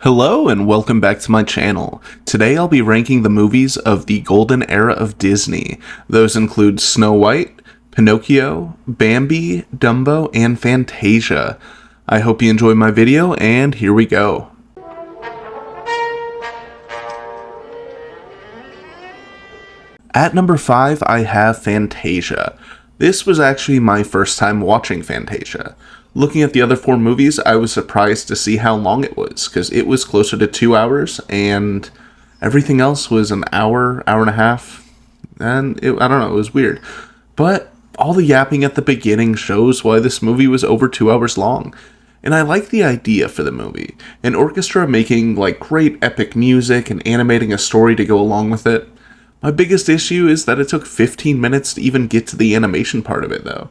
Hello and welcome back to my channel. Today I'll be ranking the movies of the golden era of Disney. Those include Snow White, Pinocchio, Bambi, Dumbo, and Fantasia. I hope you enjoy my video, and here we go. At number 5, I have Fantasia. This was actually my first time watching Fantasia. Looking at the other 4 movies, I was surprised to see how long it was, because it was closer to 2 hours, and everything else was an hour, hour and a half, and I don't know, it was weird. But all the yapping at the beginning shows why this movie was over 2 hours long. And I like the idea for the movie. An orchestra making great epic music and animating a story to go along with it. My biggest issue is that it took 15 minutes to even get to the animation part of it, though.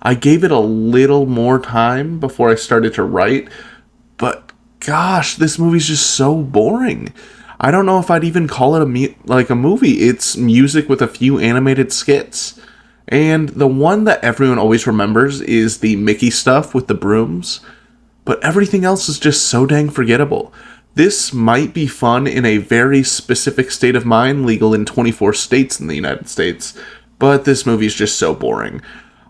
I gave it a little more time before I started to write, but gosh, this movie's just so boring. I don't know if I'd even call it a movie. It's music with a few animated skits. And the one that everyone always remembers is the Mickey stuff with the brooms, but everything else is just so dang forgettable. This might be fun in a very specific state of mind, legal in 24 states in the United States, but this movie's just so boring.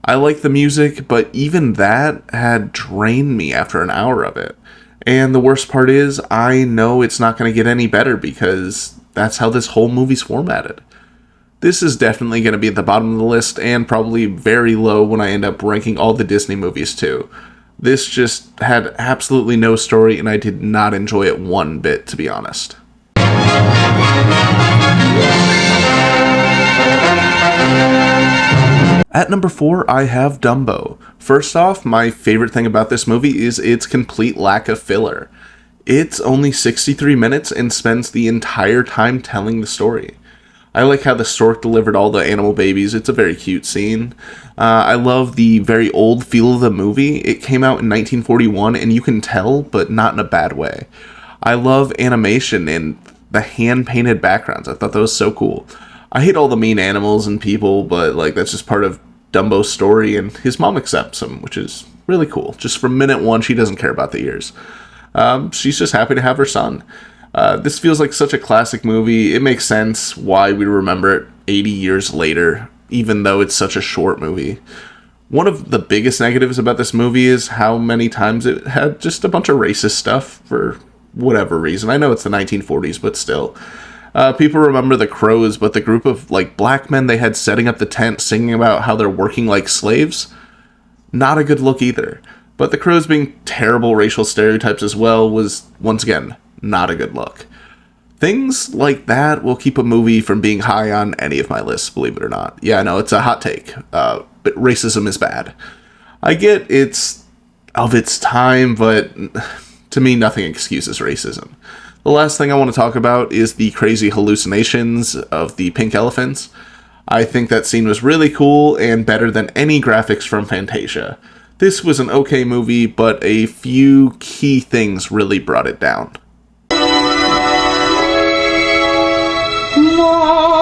I like the music, but even that had drained me after an hour of it. And the worst part is, I know it's not going to get any better because that's how this whole movie's formatted. This is definitely going to be at the bottom of the list and probably very low when I end up ranking all the Disney movies too. This just had absolutely no story and I did not enjoy it one bit, to be honest. At number 4, I have Dumbo. First off, my favorite thing about this movie is its complete lack of filler. It's only 63 minutes and spends the entire time telling the story. I like how the stork delivered all the animal babies. It's a very cute scene. I love the very old feel of the movie. It came out in 1941 and you can tell, but not in a bad way. I love animation and the hand-painted backgrounds. I thought that was so cool. I hate all the mean animals and people, but that's just part of Dumbo's story, and his mom accepts him, which is really cool. Just from minute 1, she doesn't care about the ears. She's just happy to have her son. This feels like such a classic movie. It makes sense why we remember it 80 years later, even though it's such a short movie. One of the biggest negatives about this movie is how many times it had just a bunch of racist stuff for whatever reason. I know it's the 1940s, but still. People remember the crows, but the group of black men they had setting up the tent singing about how they're working like slaves, not a good look either. But the crows being terrible racial stereotypes as well was, once again, not a good look. Things like that will keep a movie from being high on any of my lists, believe it or not. Yeah, I know, it's a hot take, but racism is bad. I get it's of its time, but to me, nothing excuses racism. The last thing I want to talk about is the crazy hallucinations of the pink elephants. I think that scene was really cool and better than any graphics from Fantasia. This was an okay movie, but a few key things really brought it down.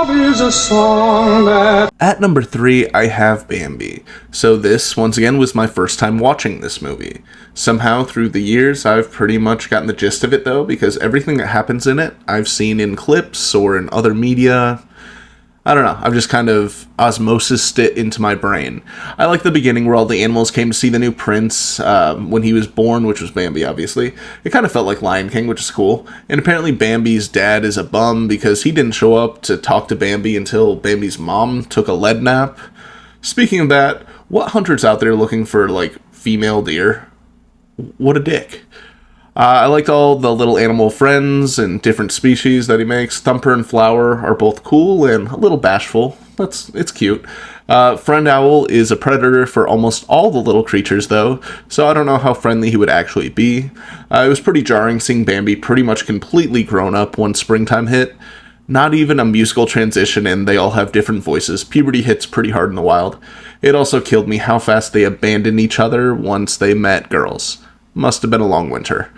Is a song that... At number 3, I have Bambi. So this, once again, was my first time watching this movie. Somehow, through the years, I've pretty much gotten the gist of it, though, because everything that happens in it, I've seen in clips or in other media. I don't know, I've just kind of osmosised it into my brain. I like the beginning where all the animals came to see the new prince when he was born, which was Bambi, obviously. It kind of felt like Lion King, which is cool. And apparently Bambi's dad is a bum because he didn't show up to talk to Bambi until Bambi's mom took a lead nap. Speaking of that, what hunter's out there looking for, female deer? What a dick. I liked all the little animal friends and different species that he makes. Thumper and Flower are both cool and a little bashful. It's cute. Friend Owl is a predator for almost all the little creatures, though, so I don't know how friendly he would actually be. It was pretty jarring seeing Bambi pretty much completely grown up once springtime hit. Not even a musical transition, and they all have different voices. Puberty hits pretty hard in the wild. It also killed me how fast they abandoned each other once they met girls. Must have been a long winter.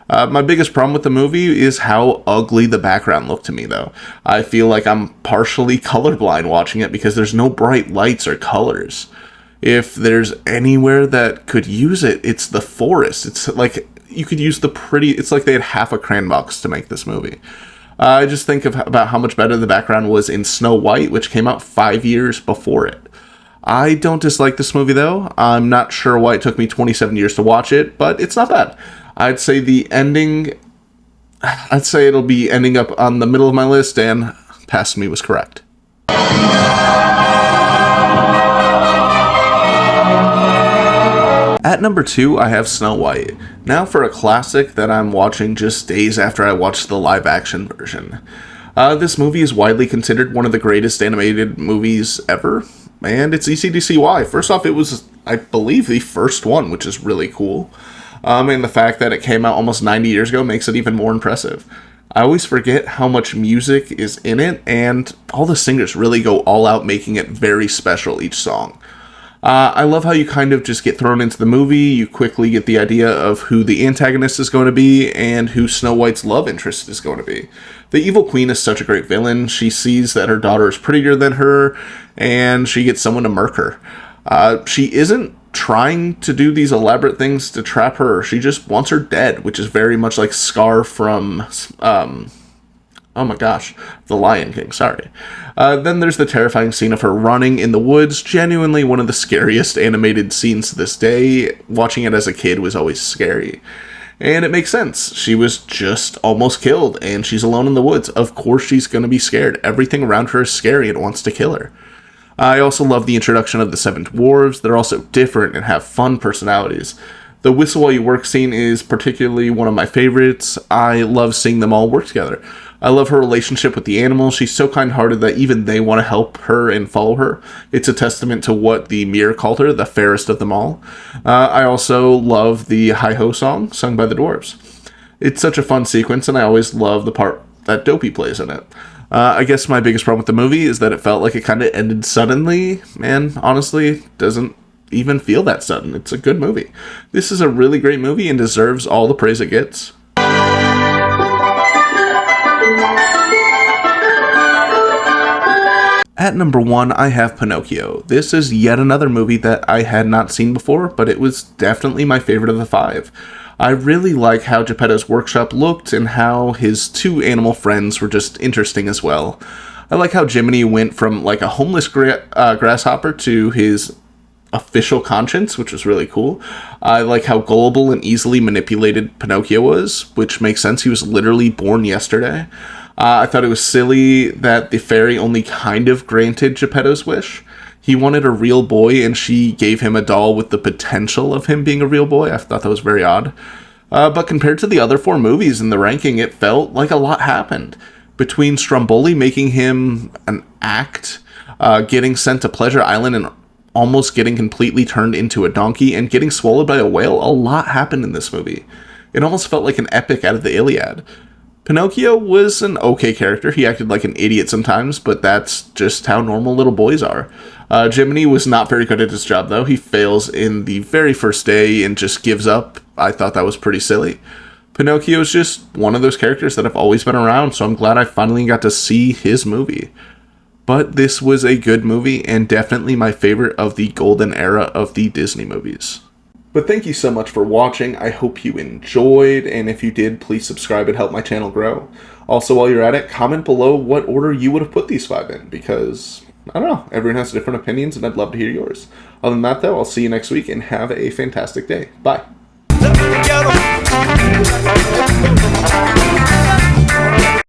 My biggest problem with the movie is how ugly the background looked to me, though. I feel like I'm partially colorblind watching it because there's no bright lights or colors. If there's anywhere that could use it, it's the forest. It's you could use it's like they had half a crayon box to make this movie. I just think about how much better the background was in Snow White, which came out 5 years before it. I don't dislike this movie, though. I'm not sure why it took me 27 years to watch it, but it's not bad. I'd say it'll be ending up on the middle of my list, and Past Me was correct. At number 2, I have Snow White. Now for a classic that I'm watching just days after I watched the live-action version. This movie is widely considered one of the greatest animated movies ever, and it's easy to see why. First off, it was, I believe, the first one, which is really cool. And the fact that it came out almost 90 years ago makes it even more impressive. I always forget how much music is in it, and all the singers really go all out, making it very special each song. I love how you kind of just get thrown into the movie, you quickly get the idea of who the antagonist is going to be, and who Snow White's love interest is going to be. The evil queen is such a great villain. She sees that her daughter is prettier than her, and she gets someone to murk her. She isn't trying to do these elaborate things to trap her. She just wants her dead, which is very much like Scar from, oh my gosh, The Lion King, sorry. Then there's the terrifying scene of her running in the woods, genuinely one of the scariest animated scenes to this day. Watching it as a kid was always scary. And it makes sense. She was just almost killed, and she's alone in the woods. Of course she's going to be scared. Everything around her is scary and wants to kill her. I also love the introduction of the 7 dwarves. They're also different and have fun personalities. The whistle while you work scene is particularly one of my favorites. I love seeing them all work together. I love her relationship with the animals. She's so kind-hearted that even they want to help her and follow her. It's a testament to what the mirror called her, the fairest of them all. I also love the Hi-Ho song sung by the dwarves. It's such a fun sequence, and I always love the part that Dopey plays in it. I guess my biggest problem with the movie is that it felt like it kind of ended suddenly, and honestly, doesn't even feel that sudden. It's a good movie. This is a really great movie and deserves all the praise it gets. At number 1, I have Pinocchio. This is yet another movie that I had not seen before, but it was definitely my favorite of the 5. I really like how Geppetto's workshop looked and how his 2 animal friends were just interesting as well. I like how Jiminy went from like a homeless grasshopper to his official conscience, which was really cool. I like how gullible and easily manipulated Pinocchio was, which makes sense. He was literally born yesterday. I thought it was silly that the fairy only kind of granted Geppetto's wish. He wanted a real boy, and she gave him a doll with the potential of him being a real boy. I thought that was very odd. But compared to the other 4 movies in the ranking, it felt like a lot happened. Between Stromboli making him an act, getting sent to Pleasure Island and almost getting completely turned into a donkey, and getting swallowed by a whale, a lot happened in this movie. It almost felt like an epic out of the Iliad. Pinocchio was an okay character. He acted like an idiot sometimes, but that's just how normal little boys are. Jiminy was not very good at his job, though. He fails in the very first day and just gives up. I thought that was pretty silly. Pinocchio is just one of those characters that have always been around, so I'm glad I finally got to see his movie. But this was a good movie, and definitely my favorite of the golden era of the Disney movies. But thank you so much for watching. I hope you enjoyed, and if you did, please subscribe and help my channel grow. Also, while you're at it, comment below what order you would have put these 5 in, because, I don't know, everyone has different opinions, and I'd love to hear yours. Other than that, though, I'll see you next week, and have a fantastic day. Bye.